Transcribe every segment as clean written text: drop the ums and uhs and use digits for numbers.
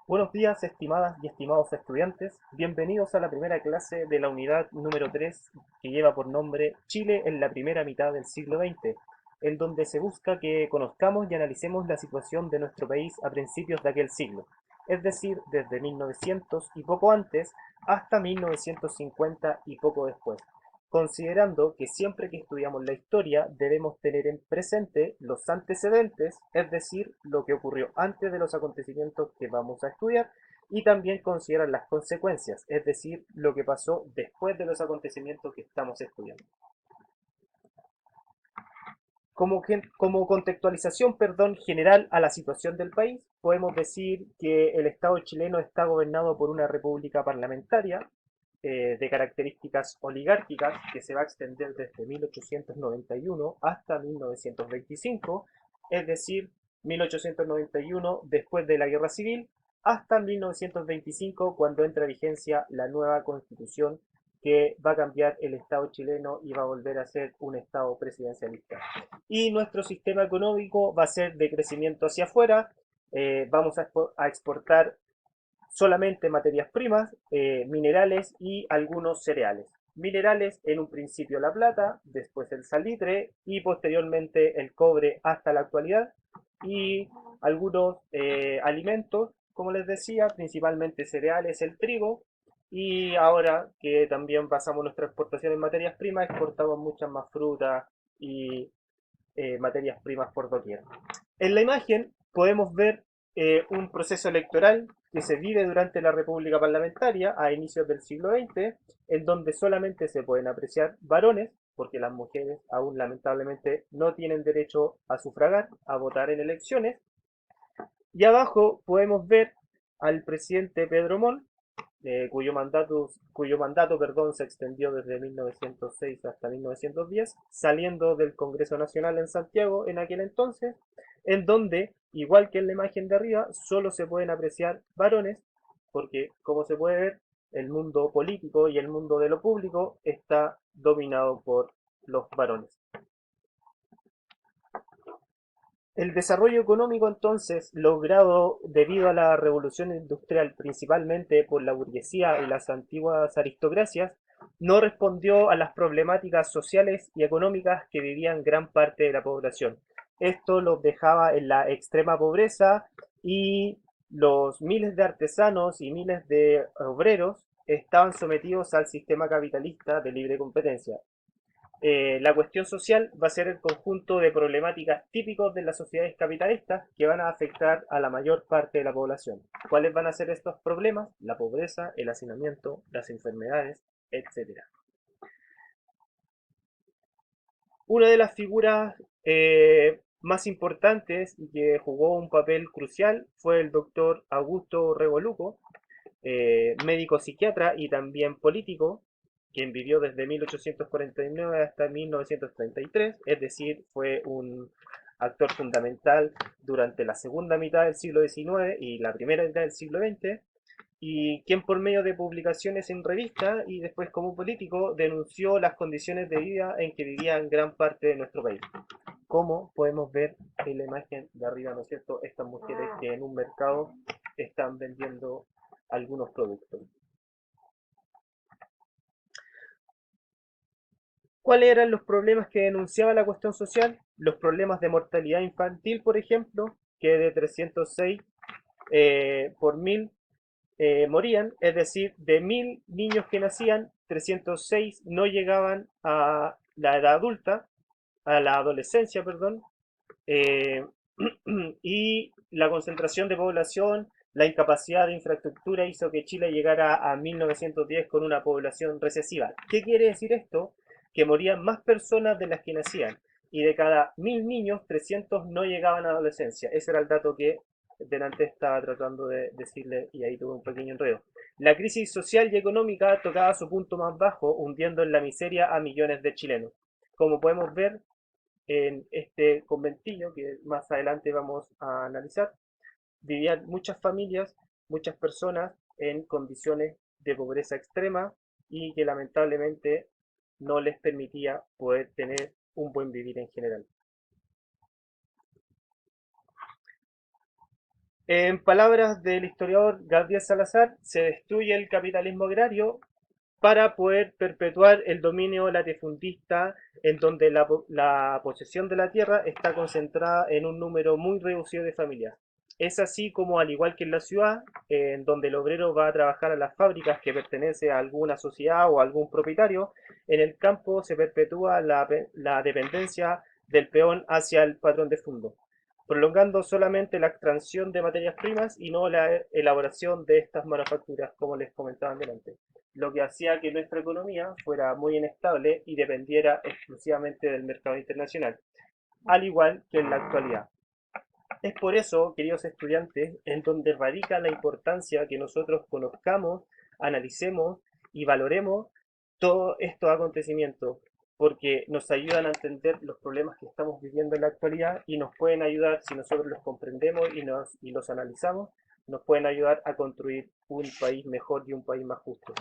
Buenos días, estimadas y estimados estudiantes. Bienvenidos a la primera clase de la unidad número 3 que lleva por nombre Chile en la primera mitad del siglo XX, en donde se busca que conozcamos y analicemos la situación de nuestro país a principios de aquel siglo, es decir, desde 1900 y poco antes hasta 1950 y poco después, considerando que siempre que estudiamos la historia debemos tener en presente los antecedentes, es decir, lo que ocurrió antes de los acontecimientos que vamos a estudiar, y también considerar las consecuencias, es decir, lo que pasó después de los acontecimientos que estamos estudiando. Como contextualización, general a la situación del país, podemos decir que el Estado chileno está gobernado por una república parlamentaria de características oligárquicas que se va a extender desde 1891 hasta 1925, es decir, 1891 después de la Guerra Civil hasta 1925 cuando entra en vigencia la nueva constitución que va a cambiar el Estado chileno y va a volver a ser un Estado presidencialista. Y nuestro sistema económico va a ser de crecimiento hacia afuera, vamos a exportar solamente materias primas, minerales y algunos cereales. Minerales en un principio la plata, después el salitre y posteriormente el cobre hasta la actualidad. Y algunos alimentos, como les decía, principalmente cereales, el trigo. Y ahora que también pasamos nuestra exportación en materias primas, exportamos muchas más frutas y materias primas por doquier. En la imagen podemos ver un proceso electoral que se vive durante la República Parlamentaria a inicios del siglo XX, en donde solamente se pueden apreciar varones, porque las mujeres aún lamentablemente no tienen derecho a sufragar, a votar en elecciones. Y abajo podemos ver al presidente Pedro Montt, cuyo mandato se extendió desde 1906 hasta 1910, saliendo del Congreso Nacional en Santiago en aquel entonces, en donde, igual que en la imagen de arriba, solo se pueden apreciar varones, porque como se puede ver, el mundo político y el mundo de lo público está dominado por los varones. El desarrollo económico entonces, logrado debido a la revolución industrial, principalmente por la burguesía y las antiguas aristocracias, no respondió a las problemáticas sociales y económicas que vivían gran parte de la población. Esto los dejaba en la extrema pobreza y los miles de artesanos y miles de obreros estaban sometidos al sistema capitalista de libre competencia. La cuestión social va a ser el conjunto de problemáticas típicos de las sociedades capitalistas que van a afectar a la mayor parte de la población. ¿Cuáles van a ser estos problemas? La pobreza, el hacinamiento, las enfermedades, etcétera. Una de las figuras más importantes y que jugó un papel crucial fue el doctor Augusto Revoluco, médico psiquiatra y también político, quien vivió desde 1849 hasta 1933, es decir, fue un actor fundamental durante la segunda mitad del siglo XIX y la primera mitad del siglo XX, y quien por medio de publicaciones en revistas y después como político denunció las condiciones de vida en que vivían gran parte de nuestro país. Como podemos ver en la imagen de arriba, ¿no es cierto? Estas mujeres que en un mercado están vendiendo algunos productos. ¿Cuáles eran los problemas que denunciaba la cuestión social? Los problemas de mortalidad infantil, por ejemplo, que de 306 por 1000 morían, es decir, de 1000 niños que nacían, 306 no llegaban a la edad adulta, a la adolescencia, perdón, eh, y la concentración de población, la incapacidad de infraestructura hizo que Chile llegara a 1910 con una población recesiva. ¿Qué quiere decir esto? Que morían más personas de las que nacían y de cada 1000 niños, 300 no llegaban a adolescencia. Ese era el dato que delante estaba tratando de decirle y ahí tuve un pequeño enredo. La crisis social y económica tocaba su punto más bajo, hundiendo en la miseria a millones de chilenos. Como podemos ver, en este conventillo que más adelante vamos a analizar, vivían muchas familias, muchas personas en condiciones de pobreza extrema y que lamentablemente no les permitía poder tener un buen vivir en general. En palabras del historiador Gabriel Salazar, se destruye el capitalismo agrario para poder perpetuar el dominio latifundista en donde la posesión de la tierra está concentrada en un número muy reducido de familias. Es así como, al igual que en la ciudad, en donde el obrero va a trabajar a las fábricas que pertenece a alguna sociedad o a algún propietario, en el campo se perpetúa la dependencia del peón hacia el patrón de fondo, prolongando solamente la extracción de materias primas y no la elaboración de estas manufacturas, como les comentaba anteriormente, lo que hacía que nuestra economía fuera muy inestable y dependiera exclusivamente del mercado internacional, al igual que en la actualidad. Es por eso, queridos estudiantes, en donde radica la importancia que nosotros conozcamos, analicemos y valoremos todos estos acontecimientos, porque nos ayudan a entender los problemas que estamos viviendo en la actualidad y nos pueden ayudar, si nosotros los comprendemos y los analizamos, nos pueden ayudar a construir un país mejor y un país más justo.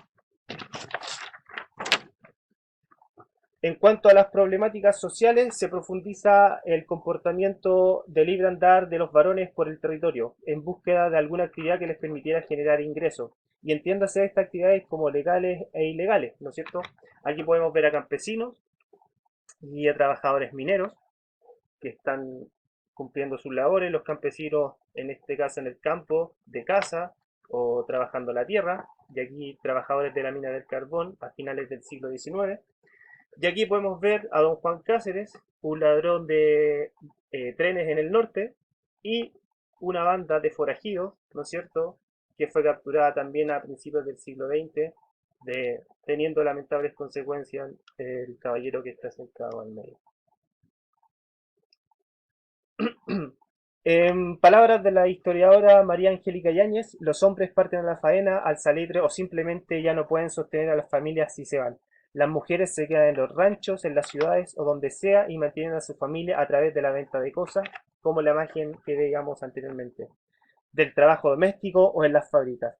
En cuanto a las problemáticas sociales, se profundiza el comportamiento de libre andar de los varones por el territorio, en búsqueda de alguna actividad que les permitiera generar ingresos. Y entiéndase estas actividades como legales e ilegales, ¿no es cierto? Aquí podemos ver a campesinos y a trabajadores mineros que están cumpliendo sus labores, los campesinos, en este caso en el campo, de caza o trabajando la tierra, y aquí trabajadores de la mina del carbón a finales del siglo XIX. Y aquí podemos ver a don Juan Cáceres, un ladrón de trenes en el norte, y una banda de forajidos, ¿no es cierto?, que fue capturada también a principios del siglo XX, teniendo lamentables consecuencias el caballero que está sentado al medio. En palabras de la historiadora María Angélica Yáñez, los hombres parten a la faena, al salitre o simplemente ya no pueden sostener a las familias si se van. Las mujeres se quedan en los ranchos, en las ciudades o donde sea y mantienen a su familia a través de la venta de cosas, como la imagen que veíamos anteriormente, del trabajo doméstico o en las fábricas.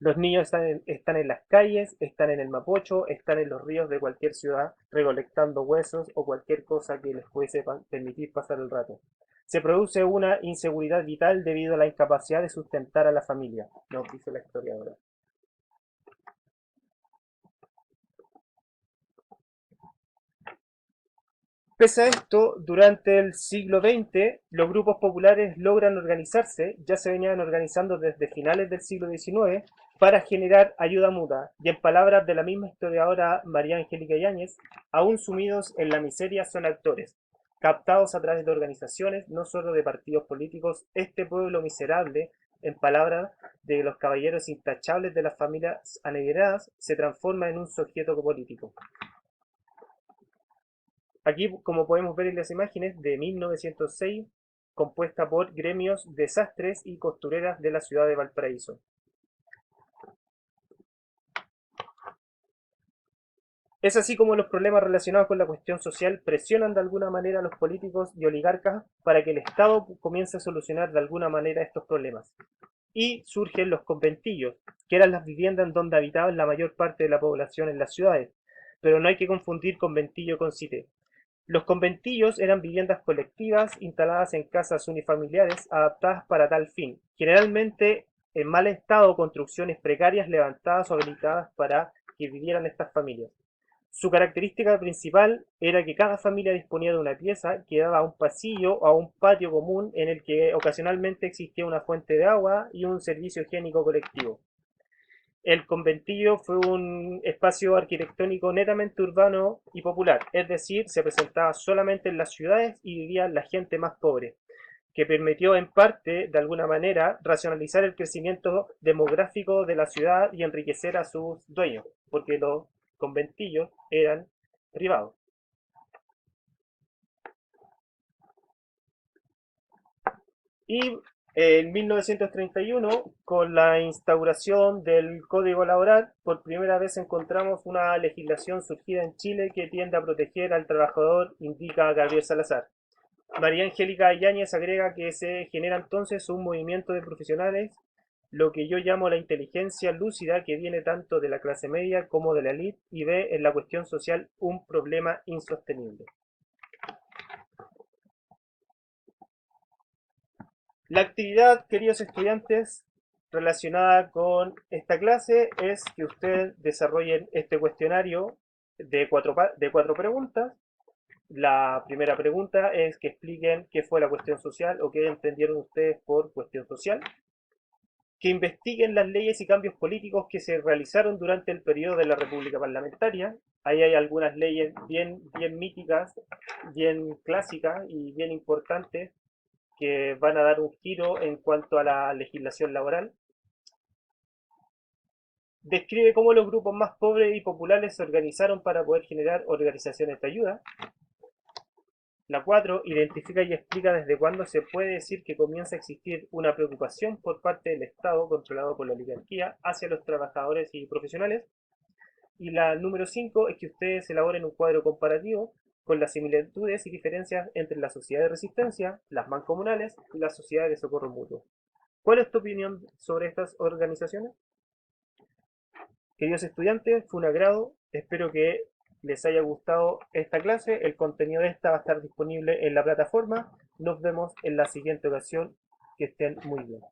Los niños están en las calles, están en el Mapocho, están en los ríos de cualquier ciudad, recolectando huesos o cualquier cosa que les pudiese permitir pasar el rato. Se produce una inseguridad vital debido a la incapacidad de sustentar a la familia, nos dice la historiadora. Pese a esto, durante el siglo XX, los grupos populares logran organizarse, ya se venían organizando desde finales del siglo XIX, para generar ayuda mutua, y en palabras de la misma historiadora María Angélica Yáñez, aún sumidos en la miseria son actores, captados a través de organizaciones, no solo de partidos políticos, este pueblo miserable, en palabras de los caballeros intachables de las familias anegreadas, se transforma en un sujeto político. Aquí, como podemos ver en las imágenes, de 1906, compuesta por gremios de sastres y costureras de la ciudad de Valparaíso. Es así como los problemas relacionados con la cuestión social presionan de alguna manera a los políticos y oligarcas para que el Estado comience a solucionar de alguna manera estos problemas. Y surgen los conventillos, que eran las viviendas en donde habitaban la mayor parte de la población en las ciudades. Pero no hay que confundir conventillo con cité. Los conventillos eran viviendas colectivas instaladas en casas unifamiliares adaptadas para tal fin, generalmente en mal estado o construcciones precarias levantadas o habilitadas para que vivieran estas familias. Su característica principal era que cada familia disponía de una pieza que daba a un pasillo o a un patio común en el que ocasionalmente existía una fuente de agua y un servicio higiénico colectivo. El conventillo fue un espacio arquitectónico netamente urbano y popular, es decir, se presentaba solamente en las ciudades y vivía la gente más pobre, que permitió en parte, de alguna manera, racionalizar el crecimiento demográfico de la ciudad y enriquecer a sus dueños, porque los conventillos eran privados. Y en 1931, con la instauración del Código Laboral, por primera vez encontramos una legislación surgida en Chile que tiende a proteger al trabajador, indica Gabriel Salazar. María Angélica Yáñez agrega que se genera entonces un movimiento de profesionales, lo que yo llamo la inteligencia lúcida que viene tanto de la clase media como de la élite y ve en la cuestión social un problema insostenible. La actividad, queridos estudiantes, relacionada con esta clase es que ustedes desarrollen este cuestionario de cuatro preguntas. La primera pregunta es que expliquen qué fue la cuestión social o qué entendieron ustedes por cuestión social, que investiguen las leyes y cambios políticos que se realizaron durante el periodo de la República Parlamentaria. Ahí hay algunas leyes bien míticas, bien clásicas y bien importantes que van a dar un giro en cuanto a la legislación laboral. Describe cómo los grupos más pobres y populares se organizaron para poder generar organizaciones de ayuda. La 4 identifica y explica desde cuándo se puede decir que comienza a existir una preocupación por parte del Estado, controlado por la oligarquía, hacia los trabajadores y profesionales. Y la número 5 es que ustedes elaboren un cuadro comparativo con las similitudes y diferencias entre la sociedad de resistencia, las mancomunales y las sociedades de socorro mutuo. ¿Cuál es tu opinión sobre estas organizaciones? Queridos estudiantes, fue un agrado. Espero que les haya gustado esta clase. El contenido de esta va a estar disponible en la plataforma. Nos vemos en la siguiente ocasión. Que estén muy bien.